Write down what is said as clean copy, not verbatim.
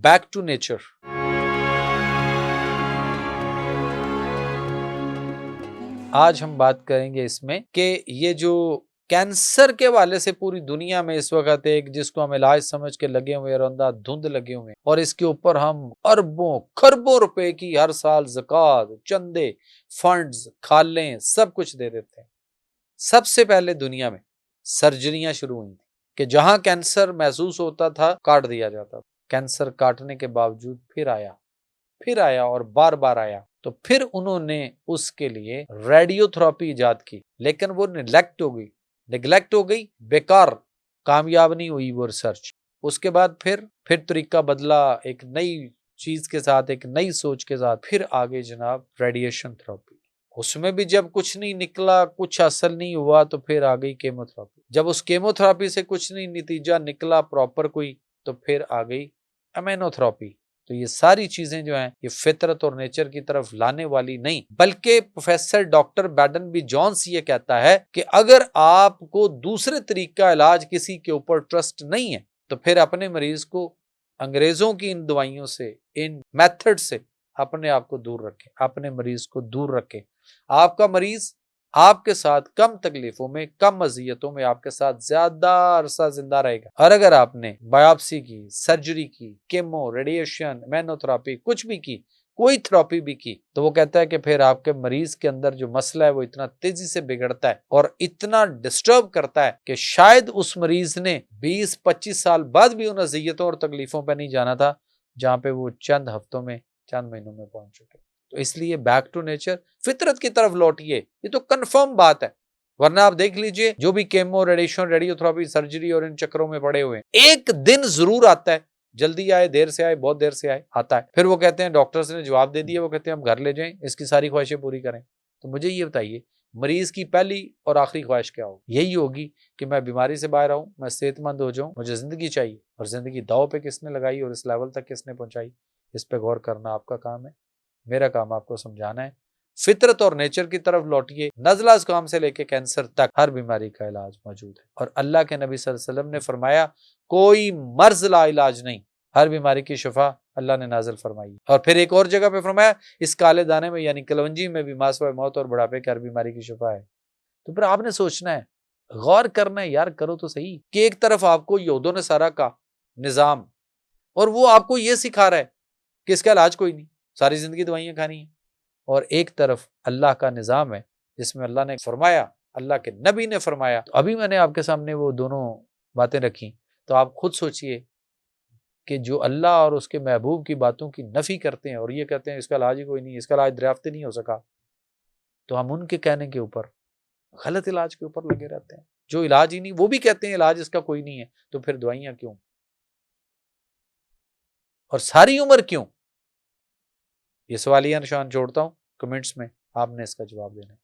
Back to nature. آج ہم بات کریں گے اس میں کہ یہ جو کینسر کے حوالے سے پوری دنیا میں اس وقت ایک جس کو ہم علاج سمجھ کے لگے ہوئے اور اندھا دھند لگے ہوئے اور اس کے اوپر ہم اربوں خربوں روپے کی ہر سال زکوٰۃ، چندے، فنڈز، کھالیں سب کچھ دے دیتے ہیں. سب سے پہلے دنیا میں سرجریاں شروع ہوئی تھیں کہ جہاں کینسر محسوس ہوتا تھا کاٹ دیا جاتا. کینسر کاٹنے کے باوجود پھر آیا اور بار بار آیا. تو پھر انہوں نے اس کے لیے ریڈیو تھراپی ایجاد کی، لیکن وہ نگلیکٹ ہو گئی، بیکار، کامیاب نہیں ہوئی وہ ریسرچ. اس کے بعد پھر طریقہ بدلا، ایک نئی چیز کے ساتھ، ایک نئی سوچ کے ساتھ پھر آگے جناب ریڈیشن تھراپی. اس میں بھی جب کچھ نہیں نکلا، کچھ اثر نہیں ہوا تو پھر آ گئی کیمو تھراپی. جب اس کیمو تھراپی سے کچھ نہیں نتیجہ نکلا پراپر کوئی تو پھر آ گئی امینو تھراپی. تو یہ ساری چیزیں جو ہیں یہ فطرت اور نیچر کی طرف لانے والی نہیں، بلکہ پروفیسر ڈاکٹر بیڈن بی جونز یہ کہتا ہے کہ اگر آپ کو دوسرے طریقہ علاج کسی کے اوپر ٹرسٹ نہیں ہے تو پھر اپنے مریض کو انگریزوں کی ان دوائیوں سے، ان میتھڈ سے اپنے آپ کو دور رکھیں، اپنے مریض کو دور رکھیں. آپ کا مریض آپ کے ساتھ کم تکلیفوں میں، کم اذیتوں میں آپ کے ساتھ زیادہ عرصہ زندہ رہے گا. اور اگر آپ نے بایوپسی کی، سرجری کی، کیمو، ریڈیشن، امینو تھراپی، کچھ بھی کی، کوئی تھراپی بھی کی، تو وہ کہتا ہے کہ پھر آپ کے مریض کے اندر جو مسئلہ ہے وہ اتنا تیزی سے بگڑتا ہے اور اتنا ڈسٹرب کرتا ہے کہ شاید اس مریض نے 20-25 سال بعد بھی ان اذیتوں اور تکلیفوں پہ نہیں جانا تھا جہاں پہ وہ چند ہفتوں میں، چند مہینوں میں پہنچ چکے. تو اس لیے بیک ٹو نیچر، فطرت کی طرف لوٹیے. یہ تو کنفرم بات ہے، ورنہ آپ دیکھ لیجئے جو بھی chemo, radiation, radio therapy, surgery اور ان چکروں میں پڑے ہوئے ہیں، ایک دن ضرور آتا ہے، جلدی آئے، دیر سے آئے، بہت دیر سے آئے، آتا ہے. پھر وہ کہتے ہیں ڈاکٹرز نے جواب دے دیا، وہ کہتے ہیں ہم گھر لے جائیں، اس کی ساری خواہشیں پوری کریں. تو مجھے یہ بتائیے مریض کی پہلی اور آخری خواہش کیا ہوگی؟ یہی ہوگی کہ میں بیماری سے باہر آؤں، میں صحت مند ہو جاؤں، مجھے زندگی چاہیے. اور زندگی داؤ پہ کس نے لگائی اور اس لیول تک کس نے پہنچائی، اس پہ غور کرنا آپ کا کام ہے، میرا کام آپ کو سمجھانا ہے. فطرت اور نیچر کی طرف لوٹیے. نزلہ زکام سے لے کے کینسر تک ہر بیماری کا علاج موجود ہے. اور اللہ کے نبی صلی اللہ علیہ وسلم نے فرمایا کوئی مرض لا علاج نہیں، ہر بیماری کی شفا اللہ نے نازل فرمائی. اور پھر ایک اور جگہ پہ فرمایا اس کالے دانے میں یعنی کلونجی میں بھی ماسوائے موت اور بڑھاپے کی ہر بیماری کی شفا ہے. تو پھر آپ نے سوچنا ہے، غور کرنا ہے، یار کرو تو صحیح کہ ایک طرف آپ کو یہود و نصارہ کا نظام اور وہ آپ کو یہ سکھا رہا ہے کہ اس کا علاج کوئی نہیں، ساری زندگی دوائیاں کھانی ہیں، اور ایک طرف اللہ کا نظام ہے جس میں اللہ نے فرمایا، اللہ کے نبی نے فرمایا. تو ابھی میں نے آپ کے سامنے وہ دونوں باتیں رکھی، تو آپ خود سوچئے کہ جو اللہ اور اس کے محبوب کی باتوں کی نفی کرتے ہیں اور یہ کہتے ہیں اس کا علاج ہی کوئی نہیں، اس کا علاج دریافت نہیں ہو سکا، تو ہم ان کے کہنے کے اوپر، غلط علاج کے اوپر لگے رہتے ہیں. جو علاج ہی نہیں، وہ بھی کہتے ہیں علاج اس کا کوئی نہیں ہے، تو پھر دوائیاں کیوں اور ساری عمر کیوں؟ یہ سوالیہ نشان چھوڑتا ہوں، کمنٹس میں آپ نے اس کا جواب دینا ہے.